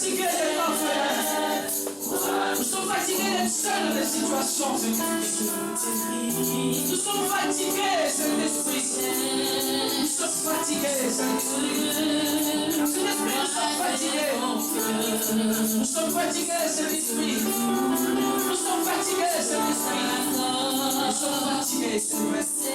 fatigués d'être orphelins. Nous sommes fatigués d'être seuls dans des situations. Nous sommes fatigués, Saint-Esprit. Nous sommes fatigués, Saint-Esprit. Saint-Esprit, nous sommes fatigués. Nous sommes fatigués, Saint-Esprit. Nous sommes fatigués, Saint-Esprit. Nous sommes fatigués, Saint-Esprit.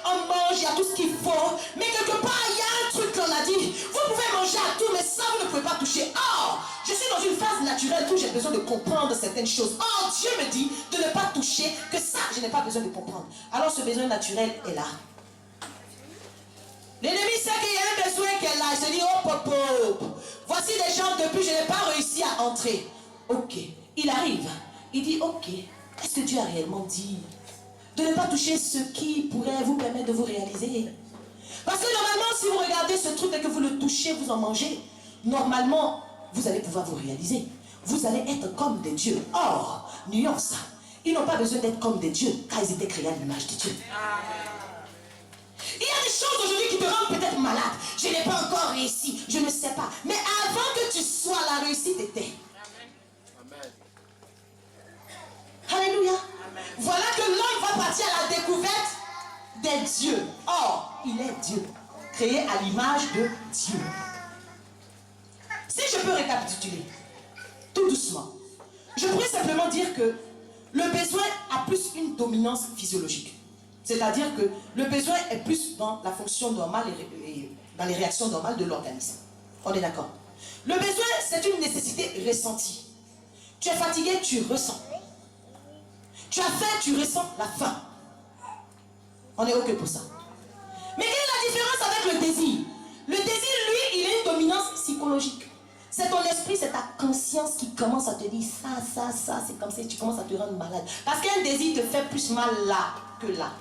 On mange, il y a tout ce qu'il faut. Mais quelque part, il y a un truc qu'on a dit. Vous pouvez manger pouvez pas toucher. Or, je suis dans une phase naturelle où j'ai besoin de comprendre certaines choses. Or, Dieu me dit de ne pas toucher, que ça, je n'ai pas besoin de comprendre. Alors, ce besoin naturel est là. L'ennemi sait qu'il y a un besoin qu'elle a. Il se dit, oh, popo, voici des gens, depuis, je n'ai pas réussi à entrer. Ok, il arrive. Il dit, ok, est-ce que Dieu a réellement dit de ne pas toucher ce qui pourrait vous permettre de vous réaliser? Parce que normalement, si vous regardez ce truc et que vous le touchez, vous en mangez, normalement, vous allez pouvoir vous réaliser. Vous allez être comme des dieux. Or, nuance, ils n'ont pas besoin d'être comme des dieux, car ils étaient créés à l'image de Dieu. Il y a des choses aujourd'hui qui te rendent peut-être malade. Je n'ai pas encore réussi, je ne sais pas. Mais avant que tu sois, la réussite était. Amen. Alléluia. Amen. Voilà que l'homme va partir à la découverte des dieux. Or, il est Dieu, créé à l'image de Dieu. Si je peux récapituler, tout doucement, je pourrais simplement dire que le besoin a plus une dominance physiologique. C'est-à-dire que le besoin est plus dans la fonction normale et dans les réactions normales de l'organisme. On est d'accord? Le besoin, c'est une nécessité ressentie. Tu es fatigué, tu ressens. Tu as faim, tu ressens la faim. On est OK pour ça. Mais quelle est la différence avec le désir? Le désir, lui, il a une dominance psychologique. C'est ton esprit, c'est ta conscience qui commence à te dire ça, c'est comme si tu commences à te rendre malade. Parce qu'un désir te fait plus mal là que là.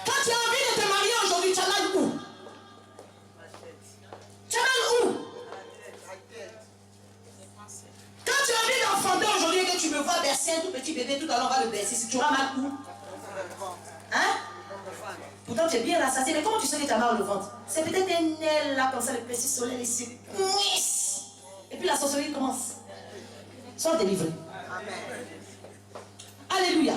Quand tu as envie de te marier aujourd'hui, tu as mal où? Tu as mal où? Quand tu as envie d'enfanter aujourd'hui et que tu me vois bercer un tout petit bébé, tout à l'heure on va le bercer, tu auras mal où? Hein? Pourtant tu es bien rassasié, mais comment tu sais que tu as mal au ventre? C'est peut-être un aile là, comme ça, le petit soleil ici. Et puis la sorcellerie commence. Sois délivré. Alléluia.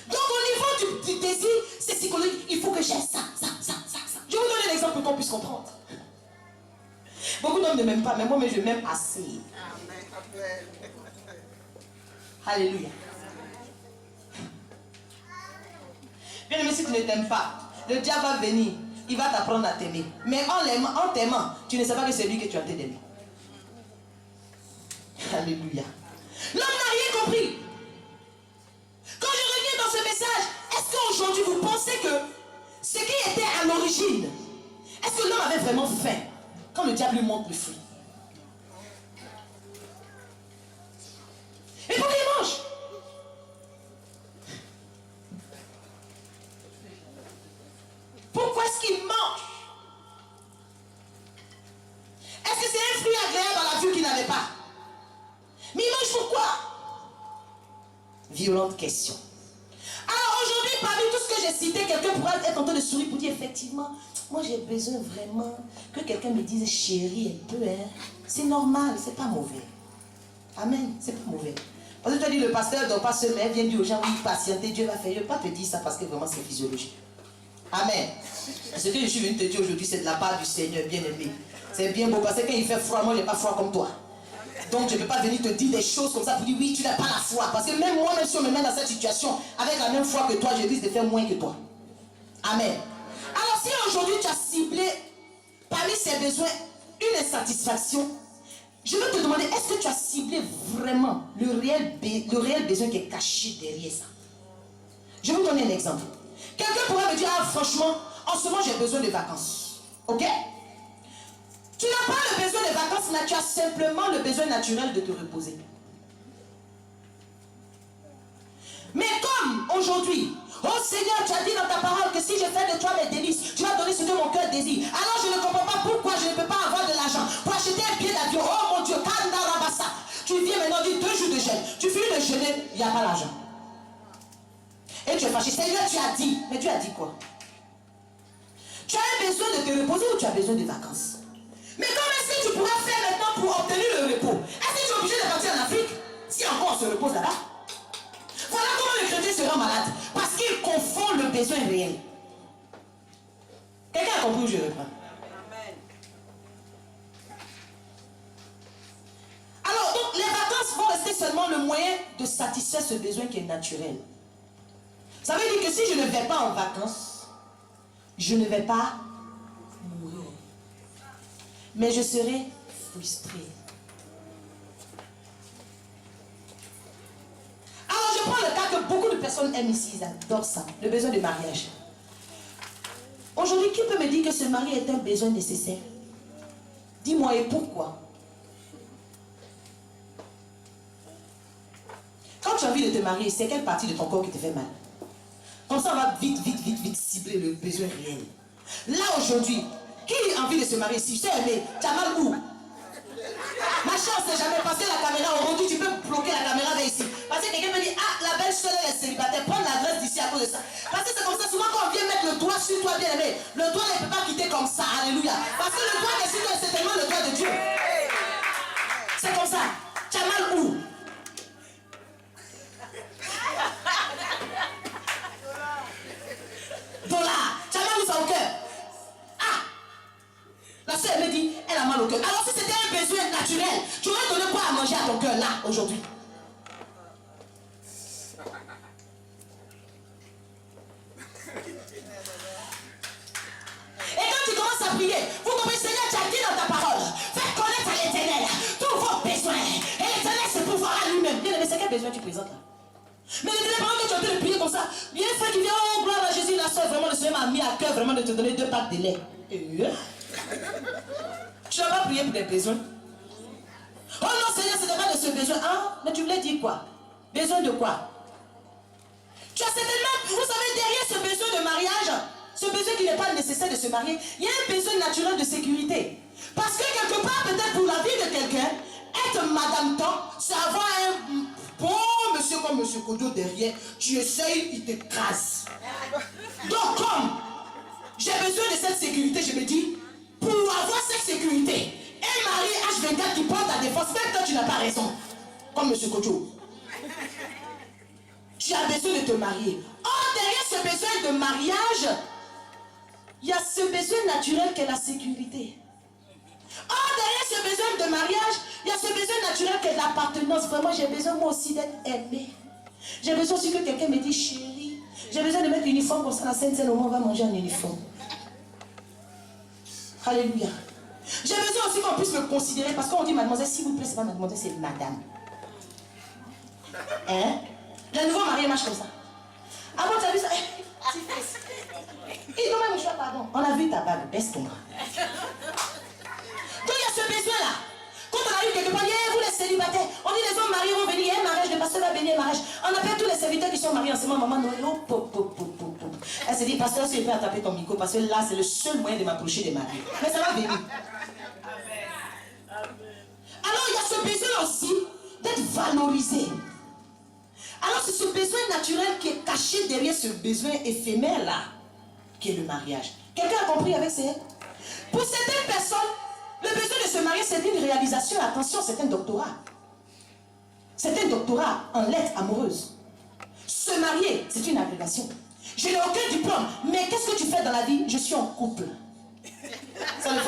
Donc au niveau du désir, c'est psychologique. Il faut que j'aie ça. Je vais vous donner un exemple pour qu'on puisse comprendre. Beaucoup d'hommes ne m'aiment pas, mais moi je m'aime assez. Alléluia. Bien aimé, si tu ne t'aimes pas, le diable va venir. Il va t'apprendre à t'aimer. Mais en t'aimant, tu ne sais pas que c'est lui que tu as d'aimer. Alléluia. L'homme n'a rien compris. Quand je reviens dans ce message, est-ce qu'aujourd'hui vous pensez que ce qui était à l'origine, est-ce que l'homme avait vraiment faim quand le diable lui montre le fruit? Et pourquoi il mange? Pourquoi est-ce qu'il mange? Est-ce que c'est un fruit agréable à la vue qu'il n'avait pas? Mais il mange pourquoi? Violente question. Alors aujourd'hui, parmi tout ce que j'ai cité, quelqu'un pourra être en train de sourire pour dire effectivement, moi j'ai besoin vraiment que quelqu'un me dise chérie un peu, hein. C'est normal, c'est pas mauvais. Amen, c'est pas mauvais. Parce que tu as dit le pasteur ne dort pas seul, mais vient dire aux gens, oui, patientez, Dieu va faire. Je ne vais pas te dire ça parce que vraiment c'est physiologique. Amen. Ce que je suis venu te dire aujourd'hui, c'est de la part du Seigneur, bien aimé. C'est bien beau parce que quand il fait froid, moi je n'ai pas froid comme toi. Donc je ne peux pas venir te dire des choses comme ça pour dire oui, tu n'as pas la foi. Parce que même moi, même si on me met dans cette situation avec la même foi que toi, je risque de faire moins que toi. Amen. Alors si aujourd'hui tu as ciblé parmi ces besoins une insatisfaction, je veux te demander, est-ce que tu as ciblé vraiment le réel besoin qui est caché derrière ça? Je vais vous donner un exemple. Quelqu'un pourrait me dire, ah franchement, en ce moment j'ai besoin de vacances. Ok? Tu n'as pas le besoin de vacances, mais tu as simplement le besoin naturel de te reposer. Mais comme aujourd'hui, oh Seigneur, tu as dit dans ta parole que si je fais de toi mes délices, tu vas donner ce que mon cœur désire. Alors je ne comprends pas pourquoi je ne peux pas avoir de l'argent pour acheter un billet d'avion. Oh mon Dieu, Kandarabasa. Tu viens maintenant dire 2 jours de jeûne. Tu finis de jeûner, il n'y a pas l'argent. Et tu es fâché. Seigneur, tu as dit. Mais tu as dit quoi? Tu as besoin de te reposer ou tu as besoin de vacances? Mais comment est-ce que tu pourras faire maintenant pour obtenir le repos? Est-ce que tu es obligé de partir en Afrique? Si encore on se repose là-bas. Voilà comment le chrétien se rend malade. Parce qu'il confond le besoin réel. Quelqu'un a compris où je reprends? Alors, donc, les vacances vont rester seulement le moyen de satisfaire ce besoin qui est naturel. Ça veut dire que si je ne vais pas en vacances, je ne vais pas Mais je serai frustrée. Alors je prends le cas que beaucoup de personnes aiment ici, ils adorent ça, le besoin de mariage. Aujourd'hui, qui peut me dire que ce mari est un besoin nécessaire? Dis-moi, et pourquoi? Quand tu as envie de te marier, c'est quelle partie de ton corps qui te fait mal? Comme ça, on va vite cibler le besoin réel. Là, aujourd'hui, qui a envie de se marier ici? Je t'ai aimé, tu as mal où? Ma chance, c'est jamais passer la caméra. Aujourd'hui, tu peux bloquer la caméra vers ici. Parce que quelqu'un me dit, ah, la belle seule est célibataire. Prends l'adresse d'ici à cause de ça. Parce que c'est comme ça, souvent quand on vient mettre le doigt sur toi, bien aimé, le doigt ne peut pas quitter comme ça. Alléluia. Parce que le doigt qui est sur toi, c'est tellement le doigt de Dieu. C'est comme ça. Tu as mal où? Dollar. Tu as mal où ça au cœur? Ah! La soeur me dit, elle a mal au cœur. Alors si c'était un besoin naturel, tu aurais donné quoi à manger à ton cœur là, aujourd'hui? Et quand tu commences à prier, vous comprenez, Seigneur, tu as dit dans ta parole, faites connaître à l'Éternel tous vos besoins. Et l'Éternel se pourvoira lui-même. Bien aimé, c'est quel besoin tu présentes là? Mais l'Éternel, pendant que tu es en train de prier comme ça, il y a un frère qui vient, oh gloire à Jésus, la soeur, vraiment, le Seigneur m'a mis à cœur vraiment de te donner 2 packs de lait. Tu n'as pas prié pour des besoins. Oh non, Seigneur, ce n'est pas de ce besoin. Ah, mais tu voulais dire quoi? Besoin de quoi? Tu as certainement, vous savez, derrière ce besoin de mariage, ce besoin qui n'est pas nécessaire de se marier, il y a un besoin naturel de sécurité. Parce que quelque part, peut-être pour la vie de quelqu'un, être madame temps, c'est avoir un bon monsieur comme monsieur Kodo derrière, tu essayes, il t'écrase. Donc comme j'ai besoin de cette sécurité, je me dis, pour avoir cette sécurité, un mari H24 qui prend ta défense, même quand tu n'as pas raison, comme monsieur Kodo. Tu as besoin de te marier. Or, derrière ce besoin de mariage, il y a ce besoin naturel qu'est la sécurité. Or, derrière ce besoin de mariage, il y a ce besoin naturel qu'est l'appartenance. Vraiment, j'ai besoin moi aussi d'être aimé. J'ai besoin aussi que quelqu'un me dise chérie. J'ai besoin de mettre l'uniforme comme ça, la scène, c'est le moment où on va manger en uniforme. Alléluia. J'ai besoin aussi qu'on puisse me considérer, parce qu'on dit mademoiselle, s'il vous plaît, c'est pas mademoiselle, c'est madame. Hein? Le nouveau marié marche comme ça. Ah bon, tu as vu ça? Il donne un mouchoir, pardon. On a vu ta bague, baisse ton bras. Donc il y a ce besoin-là. Quand on arrive quelque part, vous les célibataires, on dit les hommes mariés vont venir, il y a un mariage, le pasteur va bénir un mariage. On appelle tous les serviteurs qui sont mariés en ce moment, maman Noël, oh, pop, pop, pop, pop, pop. Elle se dit, pasteur, si je peux taper ton micro, parce que là, c'est le seul moyen de m'approcher des mariés. Mais ça va venir. Alors il y a ce besoin aussi d'être valorisé. Alors c'est ce besoin naturel qui est caché derrière ce besoin éphémère là, qui est le mariage. Quelqu'un a compris avec ça? Pour certaines personnes, le besoin de se marier, c'est une réalisation. Attention, c'est un doctorat. C'est un doctorat en lettres amoureuses. Se marier, c'est une agrégation. Je n'ai aucun diplôme, mais qu'est-ce que tu fais dans la vie? Je suis en couple.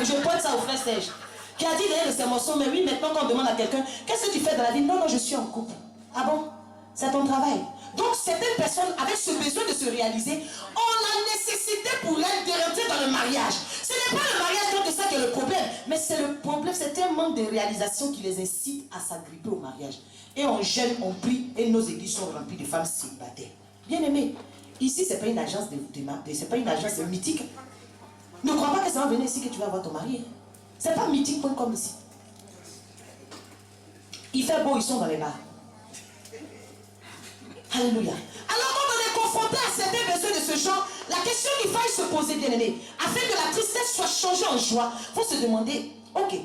Je pointe ça au frère Serge, qui a dit derrière le sermon, mais oui, maintenant quand on demande à quelqu'un, qu'est-ce que tu fais dans la vie? Non, non, je suis en couple. Ah bon? C'est ton travail. Donc certaines personnes avec ce besoin de se réaliser ont la nécessité pour elles de rentrer dans le mariage. Ce n'est pas le mariage donc ça qui est le problème, mais c'est le problème, c'est un manque de réalisation qui les incite à s'agripper au mariage. Et on jeûne, on prie, et nos églises sont remplies de femmes célibataires. Bien aimé, ici c'est pas une agence c'est pas une agence mythique. Ne crois pas que ça va venir ici que tu vas voir ton mari. C'est pas mythique.com ici. Il fait beau, ils sont dans les bars. Alléluia. Alors quand on est confronté à certains besoins de ce genre, la question qu'il faille se poser, bien aimé, afin que la tristesse soit changée en joie, il faut se demander, ok,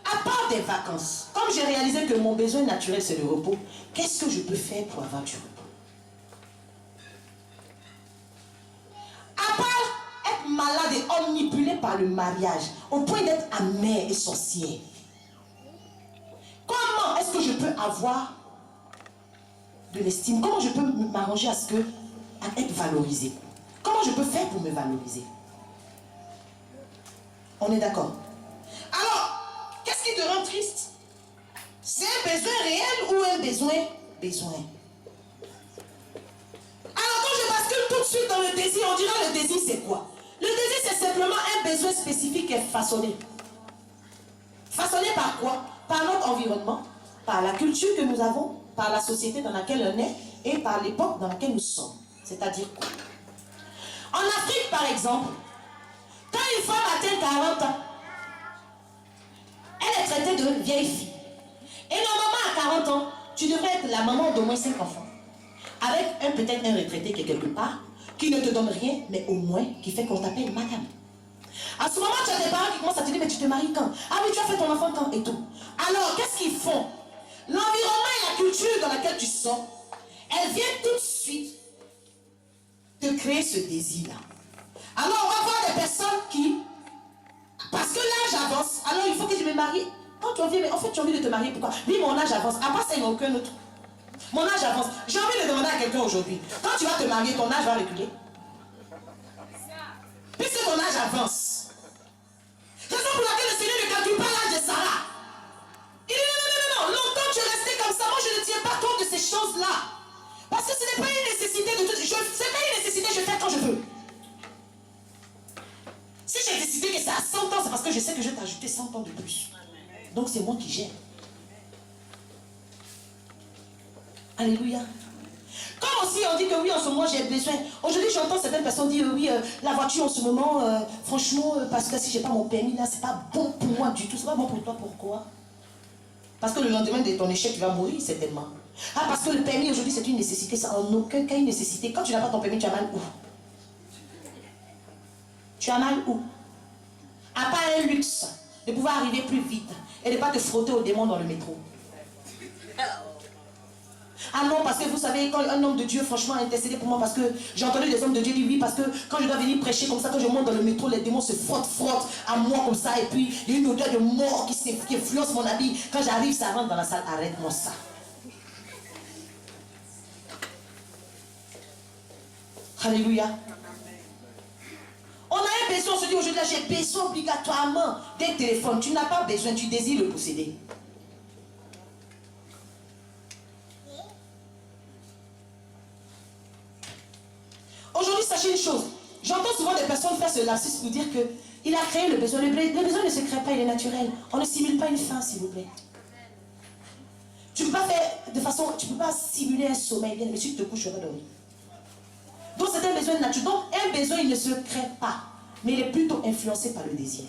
à part des vacances, comme j'ai réalisé que mon besoin naturel c'est le repos, qu'est-ce que je peux faire pour avoir du repos? À part être malade et omnipulé par le mariage, au point d'être amer et sorcière, comment est-ce que je peux avoir de l'estime? Comment je peux m'arranger à être valorisé? Comment je peux faire pour me valoriser? On est d'accord? Alors, qu'est-ce qui te rend triste? C'est un besoin réel ou un besoin? Alors quand je bascule tout de suite dans le désir, on dira le désir c'est quoi? Le désir c'est simplement un besoin spécifique qui est façonné. Façonné par quoi? Par notre environnement, par la culture que nous avons, par la société dans laquelle on est et par l'époque dans laquelle nous sommes. C'est-à-dire quoi? En Afrique, par exemple, quand une femme atteint 40 ans, elle est traitée de vieille fille. Et normalement, à 40 ans, tu devrais être la maman d'au moins 5 enfants. Avec peut-être un retraité qui est quelque part, qui ne te donne rien, mais au moins qui fait qu'on t'appelle madame. À ce moment, tu as des parents qui commencent à te dire, mais tu te maries quand? Ah oui, tu as fait ton enfant quand? Et tout. Alors, qu'est-ce qu'ils font? L'environnement et la culture dans laquelle tu sors, elles viennent tout de suite te créer ce désir-là. Alors, on va voir des personnes qui, parce que l'âge avance, alors il faut que je me marie. Quand tu envies, mais en fait, tu as envie de te marier, pourquoi? Oui, mon âge avance. À part ça, il n'y a aucun autre. Mon âge avance. J'ai envie de demander à quelqu'un aujourd'hui, quand tu vas te marier, ton âge va reculer? Puisque ton âge avance. Raison pour laquelle le Seigneur ne calcule pas l'âge de Sarah. Il dit non, longtemps tu es resté comme ça. Moi, je ne tiens pas compte de ces choses-là. Parce que ce n'est pas une nécessité de tout. C'est pas une nécessité, je fais quand je veux. Si j'ai décidé que c'est à 100 ans, c'est parce que je sais que je vais t'ajouter 100 ans de plus. Donc c'est moi qui gère. Alléluia. Comme aussi on dit que oui, en ce moment j'ai besoin. Aujourd'hui j'entends certaines personnes dire oui, la voiture en ce moment, franchement, parce que si j'ai pas mon permis là, c'est pas bon pour moi du tout. C'est pas bon pour toi, pourquoi? Parce que le lendemain de ton échec, tu vas mourir certainement. Ah, parce que le permis aujourd'hui c'est une nécessité, ça en aucun cas une nécessité. Quand tu n'as pas ton permis, tu as mal où? Tu as mal où? À part un luxe de pouvoir arriver plus vite et de ne pas te frotter aux démons dans le métro. Ah non, parce que vous savez, quand un homme de Dieu, franchement, a intercédé pour moi, parce que j'ai entendu des hommes de Dieu dire oui, parce que quand je dois venir prêcher comme ça, quand je monte dans le métro, les démons se frottent à moi comme ça, et puis il y a une odeur de mort qui influence mon habit. Quand j'arrive, ça rentre dans la salle, arrête-moi ça. Alléluia. On a un besoin, on se dit aujourd'hui, j'ai besoin obligatoirement d'un téléphone. Tu n'as pas besoin, tu désires le posséder. Aujourd'hui, sachez une chose. J'entends souvent des personnes faire ce lapsus pour dire qu'il a créé le besoin. Le besoin ne se crée pas, il est naturel. On ne simule pas une faim, s'il vous plaît. Tu ne peux pas faire de façon, tu ne peux pas simuler un sommeil, bien, mais si tu te couches, tu vas dormir. Donc c'est un besoin naturel. Donc un besoin, il ne se crée pas, mais il est plutôt influencé par le désir.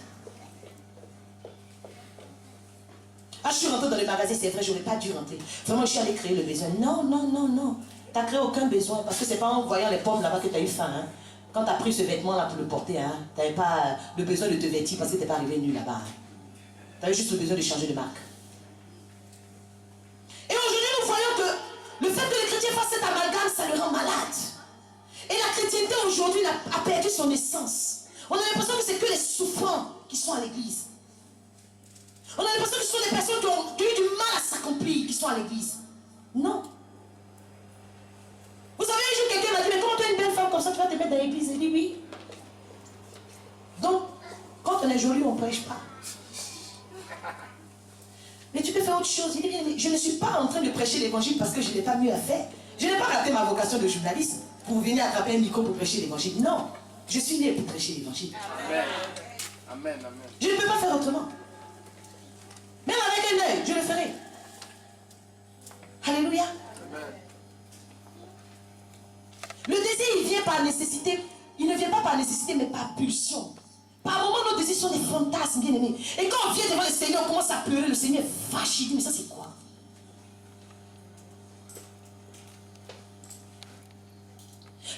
Ah, je suis rentrée dans le magasin, c'est vrai, je n'aurais pas dû rentrer. Vraiment, je suis allée créer le besoin. Non, non, non, non. Tu n'as créé aucun besoin, parce que ce n'est pas en voyant les pommes là-bas que tu as eu faim. Hein. Quand tu as pris ce vêtement-là pour le porter, hein, tu n'avais pas le besoin de te vêtir parce que tu n'es pas arrivé nu là-bas. Hein. Tu avais juste le besoin de changer de marque. Et aujourd'hui, nous voyons que le fait que les chrétiens fassent cet amalgame, ça le rend malade. Et la chrétienté aujourd'hui a perdu son essence. On a l'impression que c'est que les souffrants qui sont à l'église. On a l'impression que ce sont des personnes qui ont eu du mal à s'accomplir, qui sont à l'église. Non. Vous savez, un jour, quelqu'un m'a dit, mais comment tu es une belle femme comme ça, tu vas te mettre dans l'église? J'ai dit oui. Donc, quand on est joli, on ne prêche pas. Mais tu peux faire autre chose. Il dit, mais je ne suis pas en train de prêcher l'évangile parce que je n'ai pas mieux à faire. Je n'ai pas raté ma vocation de journaliste pour venir attraper un micro pour prêcher l'évangile. Non. Je suis né pour prêcher l'évangile. Amen. Amen, amen. Je ne peux pas faire autrement. Même avec un œil, je le ferai. Alléluia. Amen. Le désir, il vient par nécessité. Il ne vient pas par nécessité, mais par pulsion. Par moment, nos désirs sont des fantasmes, bien aimés. Et quand on vient devant le Seigneur, on commence à pleurer. Le Seigneur est fâché. Il dit, mais ça, c'est quoi?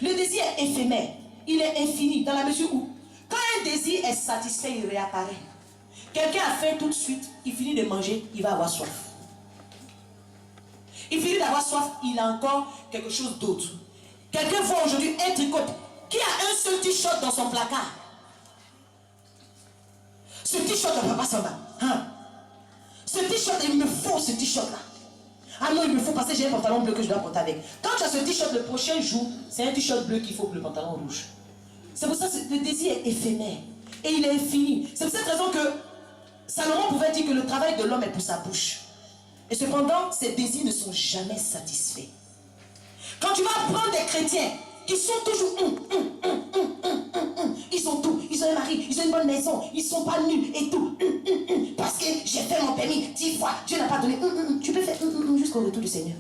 Le désir est éphémère. Il est infini dans la mesure où, quand un désir est satisfait, il réapparaît. Quelqu'un a faim tout de suite, il finit de manger, il va avoir soif. Il finit d'avoir soif, il a encore quelque chose d'autre. Quelqu'un voit aujourd'hui un tricot. Qui a un seul t-shirt dans son placard? Ce t-shirt ne va pas s'en va. Hein? Ce t-shirt, il me faut ce t-shirt là. Ah non, il me faut parce que j'ai un pantalon bleu que je dois porter avec. Quand tu as ce t-shirt, le prochain jour, c'est un t-shirt bleu qu'il faut pour le pantalon rouge. C'est pour ça que le désir est éphémère. Et il est infini. C'est pour cette raison que Salomon pouvait dire que le travail de l'homme est pour sa bouche. Et cependant, ses désirs ne sont jamais satisfaits. Quand tu vas prendre des chrétiens qui sont toujours ils ont tout, ils ont un mari, ils ont une bonne maison, ils ne sont pas nus et tout. Parce parce que j'ai fait mon permis 10 fois, Dieu n'a pas donné. Tu peux faire jusqu'au retour du Seigneur.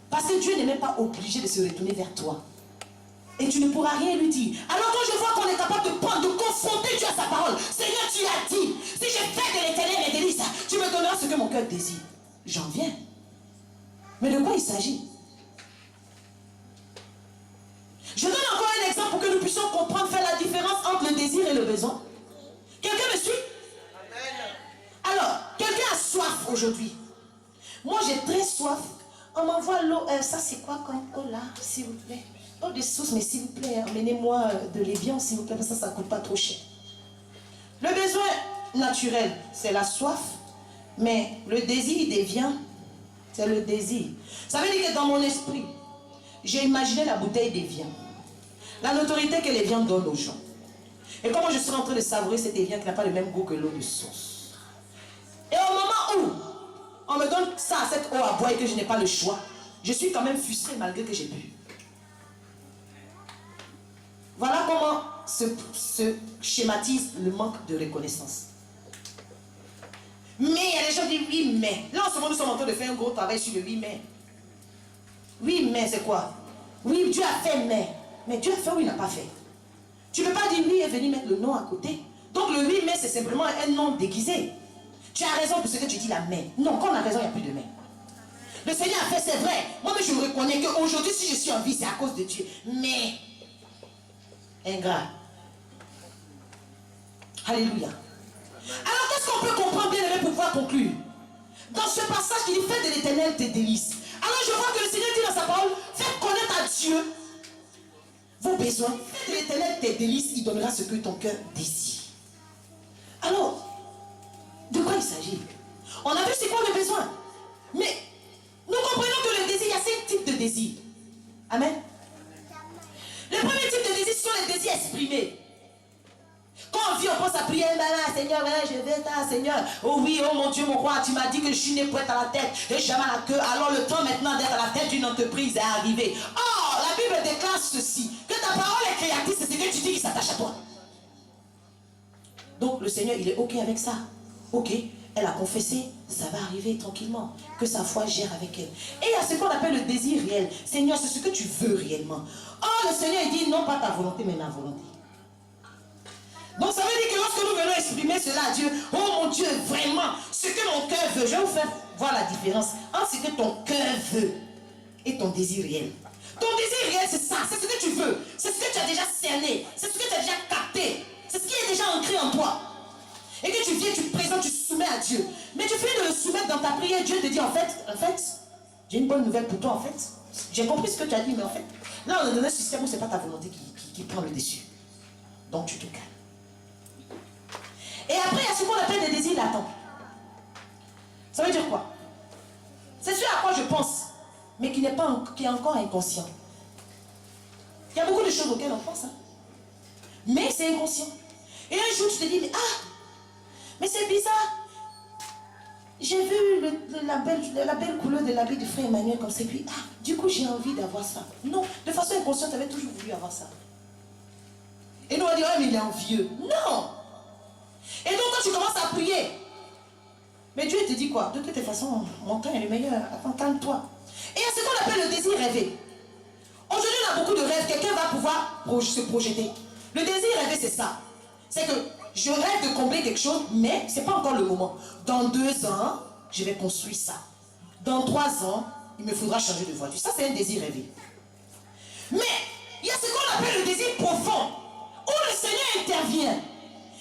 Parce que Dieu n'est même pas obligé de se retourner vers toi. Et tu ne pourras rien lui dire. Alors quand je vois qu'on est capable de prendre, de confronter Dieu à sa parole, Seigneur, tu as dit, si je fais de l'Éternel mes délices, tu me donneras ce que mon cœur désire. J'en viens. Mais de quoi il s'agit? Je donne encore un exemple pour que nous puissions comprendre, faire la différence entre le désir et le besoin. Quelqu'un me suit? Alors, quelqu'un a soif aujourd'hui. Moi, j'ai très soif. On m'envoie l'eau. Ça, c'est quoi comme eau là, s'il vous plaît? Eau de source, mais s'il vous plaît, emmenez-moi de l'évian, s'il vous plaît, parce que ça ne coûte pas trop cher. Le besoin naturel, c'est la soif. Mais le désir d'évian, c'est le désir. Ça veut dire que dans mon esprit, j'ai imaginé la bouteille d'évian. La notoriété que l'évian donne aux gens. Et comment je serai en train de savourer cet évian qui n'a pas le même goût que l'eau de source. Et au moment où on me donne ça, cette eau à boire et que je n'ai pas le choix, je suis quand même frustré malgré que j'ai bu. Voilà comment se schématise le manque de reconnaissance. Mais il y a des gens qui disent oui, mais. Là, en ce moment, nous sommes en train de faire un gros travail sur le oui, mais. Oui, mais c'est quoi? Oui, Dieu a fait, mais. Mais Dieu a fait ou il n'a pas fait? Tu ne peux pas dire oui et venir mettre le non à côté. Donc le oui, mais c'est simplement un non déguisé. Tu as raison de ce que tu dis là, mais. Non, quand on a raison, il n'y a plus de mais. Le Seigneur a fait, c'est vrai. Moi, mais je reconnais qu'aujourd'hui, si je suis en vie, c'est à cause de Dieu. Mais. Ingrat. Alléluia. Alors, qu'est-ce qu'on peut comprendre, bien aimé, pour pouvoir conclure? Dans ce passage, il dit, fais de l'Éternel tes délices. Alors, je vois que le Seigneur dit dans sa parole, faites connaître à Dieu vos besoins. Fais de l'Éternel tes délices, il donnera ce que ton cœur désire. Alors, de quoi il s'agit? On a vu c'est quoi le besoin. Mais, nous comprenons que le désir, il y a 5 types de désirs. Amen. Le premier type de désir, ce sont les désirs exprimés. Quand on vit, on pense à prier, Seigneur, je vais ta Seigneur. Oh oui, oh mon Dieu, mon roi, tu m'as dit que je suis né pour être à la tête et jamais à la queue. Alors le temps maintenant d'être à la tête d'une entreprise est arrivé. Or, la Bible déclare ceci, que ta parole est créatrice, c'est ce que tu dis qui s'attache à toi. Donc le Seigneur, il est OK avec ça. OK, elle a confessé, ça va arriver tranquillement. Que sa foi gère avec elle. Et il y a ce qu'on appelle le désir réel. Seigneur, c'est ce que tu veux réellement. Or, le Seigneur, il dit, non pas ta volonté, mais ma volonté. Donc ça veut dire que lorsque nous venons exprimer cela à Dieu, oh mon Dieu, vraiment, ce que mon cœur veut, je vais vous faire voir la différence entre ce que ton cœur veut et ton désir réel. Ton désir réel, c'est ça, c'est ce que tu veux, c'est ce que tu as déjà cerné, c'est ce que tu as déjà capté, c'est ce qui est déjà ancré en toi. Et que tu viens, tu te présentes, tu te soumets à Dieu. Mais tu finis de le soumettre dans ta prière, Dieu te dit en fait, j'ai une bonne nouvelle pour toi en fait. J'ai compris ce que tu as dit, mais en fait, là on est dans un système où ce n'est pas ta volonté qui prend le dessus. Donc tu te calmes. Et après, il y a ce qu'on appelle des désirs latents. Ça veut dire quoi? C'est ce à quoi je pense, mais qui est encore inconscient. Il y a beaucoup de choses auxquelles on pense, hein. Mais c'est inconscient. Et un jour, tu te dis, mais c'est bizarre. J'ai vu la belle couleur de l'habit du frère Emmanuel comme ça, puis du coup, j'ai envie d'avoir ça. Non, de façon inconsciente, tu avais toujours voulu avoir ça. Et nous, on va dire, mais il est envieux. Non! Et donc quand tu commences à prier, mais Dieu te dit quoi? De toute façon, mon temps est le meilleur. Attends, calme-toi. Et il y a ce qu'on appelle le désir rêvé. Aujourd'hui, on a beaucoup de rêves. Quelqu'un va pouvoir se projeter. Le désir rêvé, c'est ça. C'est que je rêve de combler quelque chose, mais ce n'est pas encore le moment. Dans 2 ans, je vais construire ça. Dans 3 ans, il me faudra changer de voiture. Ça, c'est un désir rêvé. Mais il y a ce qu'on appelle le désir profond, où le Seigneur intervient.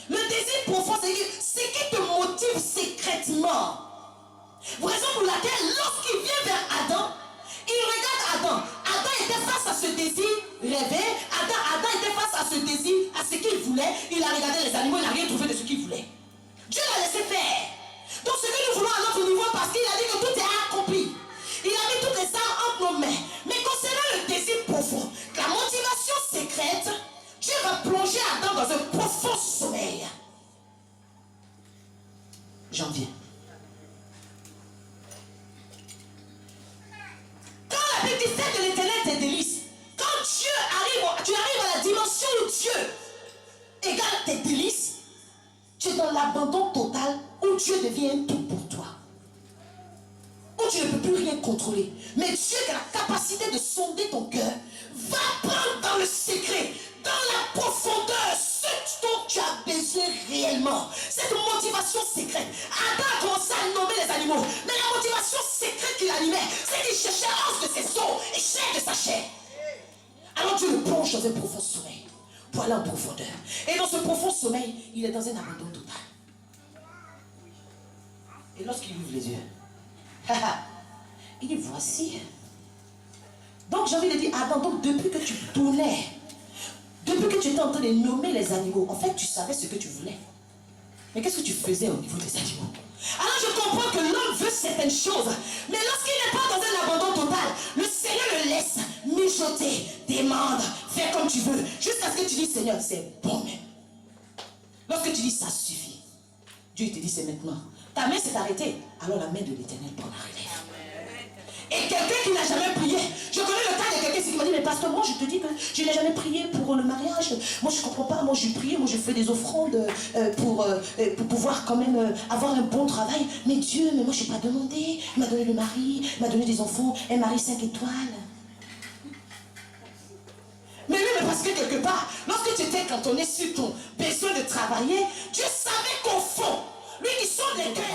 Le désir profond, c'est ce qui te motive secrètement. Raison pour laquelle, lorsqu'il vient vers Adam, il regarde Adam. Adam était face à ce désir rêvé. Adam était face à ce désir, à ce qu'il voulait. Il a regardé les animaux, il n'a rien trouvé de ce qu'il voulait. Dieu l'a laissé faire. Donc ce que nous voulons à notre niveau, parce qu'il a dit que tout est accompli. Il a mis toutes les armes entre nos mains. Mais concernant le désir profond, la motivation secrète, Dieu va plonger Adam dans un profond sommeil. J'en viens. Quand la Bible dit fais de l'Éternel tes délices, quand tu arrives à la dimension où Dieu égale tes délices, tu es dans l'abandon total où où Dieu devient un tout pour toi. Où tu ne peux plus rien contrôler. Mais Dieu qui a la capacité de sonder ton cœur va prendre dans le secret, dans la profondeur, ce dont tu as besoin réellement. Cette motivation secrète. Adam a commencé à nommer les animaux. Mais la motivation secrète qu'il animait, c'est qu'il cherchait os de ses os et chair de sa chair. Alors Dieu le plonge dans un profond sommeil pour aller en profondeur. Et dans ce profond sommeil, il est dans un abandon total. Et lorsqu'il ouvre les yeux, il dit voici. Donc j'ai envie de dire, Adam, donc depuis que tu tournais, depuis que tu étais en train de nommer les animaux, en fait tu savais ce que tu voulais. Mais qu'est-ce que tu faisais au niveau des animaux? Alors je comprends que l'homme veut certaines choses, mais lorsqu'il n'est pas dans un abandon total, le Seigneur le laisse mijoter, demande, fais comme tu veux, jusqu'à ce que tu dis Seigneur, c'est bon même. Lorsque tu dis ça suffit, Dieu te dit c'est maintenant. Ta main s'est arrêtée, alors la main de l'Éternel prend la relève. Et quelqu'un qui n'a jamais prié, je connais le cas de quelqu'un qui m'a dit, mais pasteur, moi je te dis que je n'ai jamais prié pour le mariage. Moi je ne comprends pas, moi j'ai prié, moi je fais des offrandes pour pouvoir quand même avoir un bon travail. Mais Dieu, mais moi je n'ai pas demandé. Il m'a donné le mari, il m'a donné des enfants, un mari 5 étoiles. Mais oui, mais parce que quelque part, lorsque tu étais cantonné sur ton besoin de travailler, Dieu savait qu'au fond, lui qui sonde les cœurs,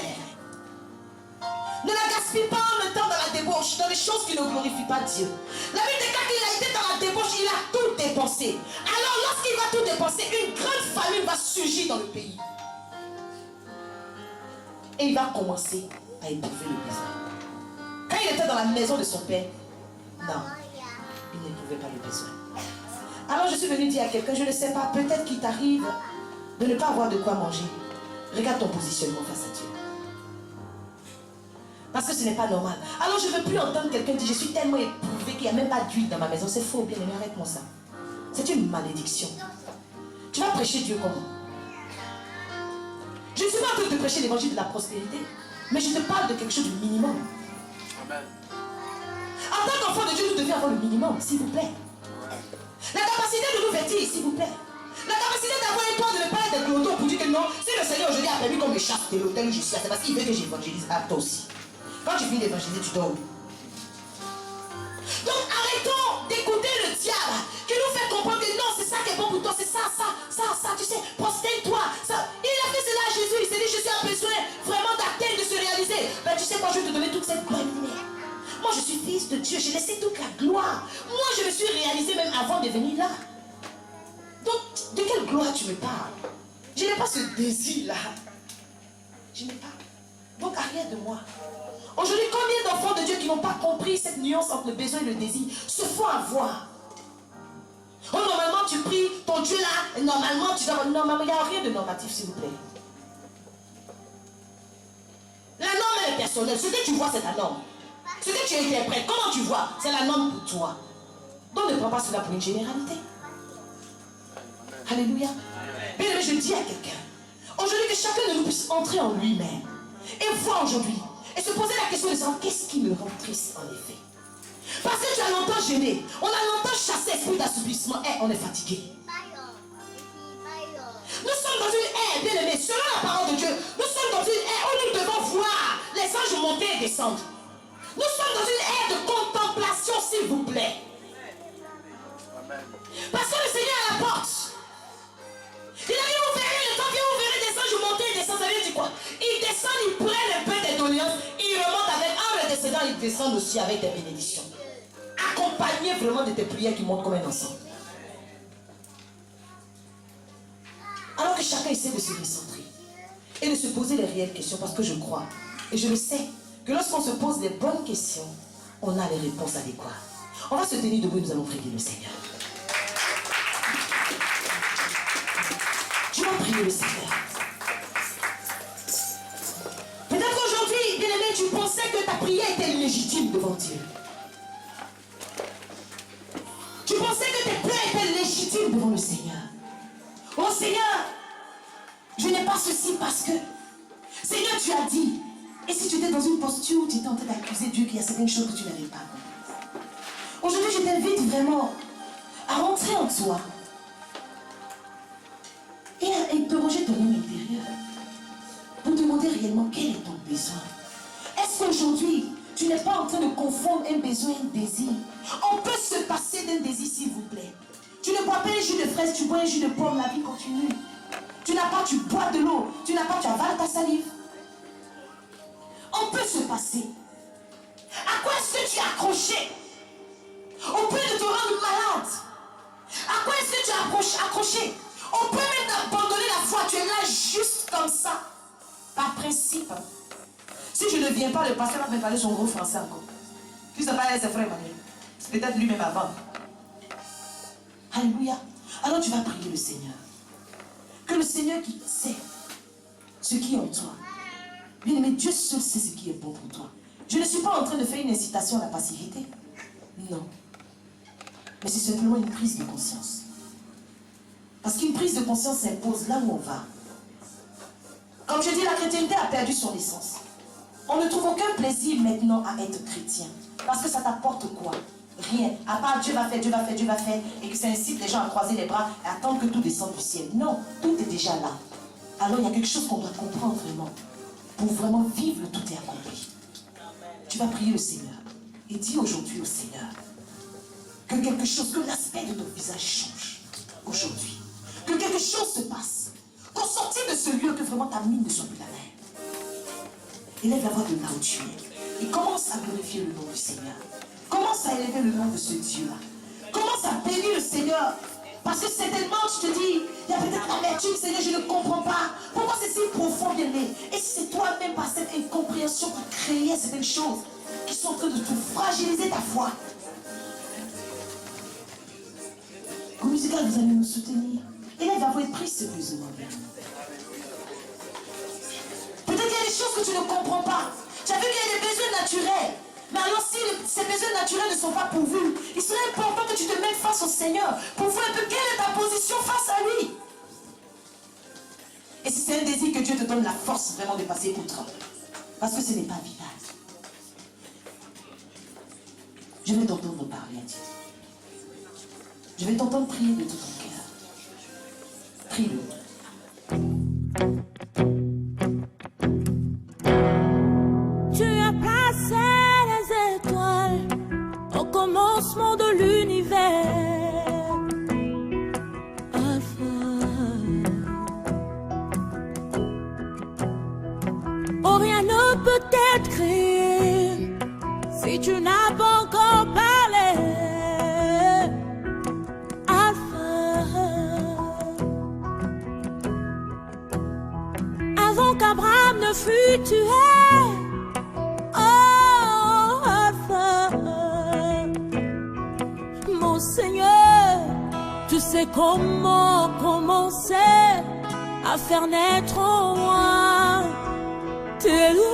ne la gaspille pas en étant dans la débauche, dans les choses qui ne glorifient pas Dieu. La Bible déclare qu'il a été dans la débauche, il a tout dépensé. Alors lorsqu'il va tout dépenser, une grande famine va surgir dans le pays. Et il va commencer à éprouver le besoin. Quand il était dans la maison de son père, non, il n'éprouvait pas le besoin. Alors je suis venue dire à quelqu'un, je ne sais pas, peut-être qu'il t'arrive de ne pas avoir de quoi manger. Regarde ton positionnement face à Dieu. Parce que ce n'est pas normal. Alors je ne veux plus entendre quelqu'un dire, je suis tellement éprouvé qu'il n'y a même pas d'huile dans ma maison. C'est faux, bien aimé, arrête-moi ça. C'est une malédiction. Tu vas prêcher Dieu comment? Je ne suis pas en train de prêcher l'évangile de la prospérité, mais je te parle de quelque chose du minimum. Amen. En tant qu'enfant de Dieu, nous devons avoir le minimum, s'il vous plaît. La capacité de nous vêtir, s'il vous plaît. La capacité d'avoir un toit, de ne pas être clodo pour dire que non, si le Seigneur aujourd'hui a permis qu'on me chasse de l'hôtel où je suis, c'est parce qu'il veut que j'évangélise à toi aussi. Quand tu finis d'évangéliser, tu dors. Donc arrêtons d'écouter le diable qui nous fait comprendre que non, c'est ça qui est bon pour toi, c'est ça, tu sais, prosterne-toi. Il a fait cela à Jésus, il s'est dit, Jésus a besoin vraiment d'atteindre, de se réaliser. Ben tu sais quoi, je vais te donner toute cette gloire. Moi je suis fils de Dieu, j'ai laissé toute la gloire. Moi je me suis réalisé même avant de venir là. Donc de quelle gloire tu me parles? Je n'ai pas ce désir-là. Je n'ai pas. Donc arrière de moi. Aujourd'hui, combien d'enfants de Dieu qui n'ont pas compris cette nuance entre le besoin et le désir se font avoir? Oh, normalement, tu pries ton Dieu là, et normalement, tu dois... Normalement, il n'y a rien de normatif, s'il vous plaît. La norme, elle est personnelle. Ce que tu vois, c'est la norme. Ce que tu interprètes, comment tu vois, c'est la norme pour toi. Donc, ne prends pas cela pour une généralité. Alléluia. Bien aimé, je dis à quelqu'un, aujourd'hui, que chacun de nous puisse entrer en lui-même et voir aujourd'hui. Et se poser la question de savoir qu'est-ce qui me rend triste en effet. Parce que tu as longtemps gêné, on a longtemps chassé l'esprit d'assouplissement et on est fatigué. Nous sommes dans une ère, bien aimé, selon la parole de Dieu, nous sommes dans une ère où nous devons voir les anges monter et descendre. Nous sommes dans une ère de contemplation, s'il vous plaît. Amen. Parce que le Seigneur est à la porte. Il a dit, vous verrez le temps vient, vous verrez des anges monter et descendre. Ça veut dire quoi? Ils descendent, ils prennent un peu des doléances, ils remontent avec un redescendant, ils descendent aussi avec des bénédictions. Accompagnez vraiment de tes prières qui montent comme un ensemble. Alors que chacun essaie de se recentrer et de se poser les réelles questions, parce que je crois, et je le sais, que lorsqu'on se pose les bonnes questions, on a les réponses adéquates. On va se tenir debout et nous allons prier le Seigneur. Tu vas prier le Seigneur. Peut-être qu'aujourd'hui, bien-aimé, tu pensais que ta prière était légitime devant Dieu. Tu pensais que tes pleurs étaient légitimes devant le Seigneur. Oh Seigneur, je n'ai pas ceci parce que, Seigneur, tu as dit. Et si tu étais dans une posture où tu étais en train d'accuser Dieu qu'il y a certaines choses que tu n'avais pas comprises. Aujourd'hui, je t'invite vraiment à rentrer en toi et à interroger ton homme intérieur pour te demander réellement quel est ton besoin. Est-ce qu'aujourd'hui, tu n'es pas en train de confondre un besoin et un désir? On peut se passer d'un désir, s'il vous plaît. Tu ne bois pas un jus de fraise, tu bois un jus de pomme, la vie continue. Tu n'as pas, tu bois de l'eau. Tu n'as pas, tu avales ta salive. On peut se passer. À quoi est-ce que tu es accroché? Au point de te rendre malade. À quoi est-ce que tu es accroché? On peut même abandonner la foi. Tu es là juste comme ça. Par principe. Si je ne viens pas, le pasteur va me parler son gros français encore. Tu ne sais pas, ses frères, Manuel. C'est peut-être lui-même avant. Alléluia. Alors tu vas prier le Seigneur. Que le Seigneur qui sait ce qui est en toi. Bien-aimé, Dieu seul sait ce qui est bon pour toi. Je ne suis pas en train de faire une incitation à la passivité. Non. Mais c'est simplement une prise de conscience. Parce qu'une prise de conscience s'impose là où on va. Comme je dis, la chrétienté a perdu son essence. On ne trouve aucun plaisir maintenant à être chrétien. Parce que ça t'apporte quoi? Rien. À part Dieu va faire, Dieu va faire, Dieu va faire. Et que ça incite les gens à croiser les bras et attendre que tout descende du ciel. Non, tout est déjà là. Alors il y a quelque chose qu'on doit comprendre vraiment. Pour vraiment vivre le tout est accompli. Tu vas prier le Seigneur. Et dis aujourd'hui au Seigneur que quelque chose, que l'aspect de ton visage change aujourd'hui. Que quelque chose se passe. Qu'on sortit de ce lieu, que vraiment ta mine ne soit plus la même. Élève la voix de là où tu es. Et commence à glorifier le nom du Seigneur. Commence à élever le nom de ce Dieu-là. Commence à bénir le Seigneur. Parce que certainement, tu te dis, il y a peut-être l'amertume, Seigneur, je ne comprends pas. Pourquoi c'est si profond, bien-aimé? Et c'est toi-même, par cette incompréhension, qui créait certaines choses qui sont en train de te fragiliser ta foi. Au musical, vous allez nous soutenir. Et là, il va vous être pris sérieusement. Peut-être qu'il y a des choses que tu ne comprends pas. Tu as vu qu'il y a des besoins naturels. Mais alors si ces besoins naturels ne sont pas pourvus, il serait important que tu te mettes face au Seigneur pour voir un peu quelle est ta position face à lui. Et si c'est un désir, que Dieu te donne la force vraiment de passer outre. Parce que ce n'est pas vital. Je vais t'entendre parler à Dieu. Je vais t'entendre prier de tout ton cœur. Prie-le. Tu as placé les étoiles au commencement de l'univers. Alpha. Oh, rien ne peut être créé si tu n'as pas encore parlé. Avant qu'Abraham ne fût tué, oh, Alpha, mon Seigneur, tu sais comment commencer à faire naître en moi tes louanges.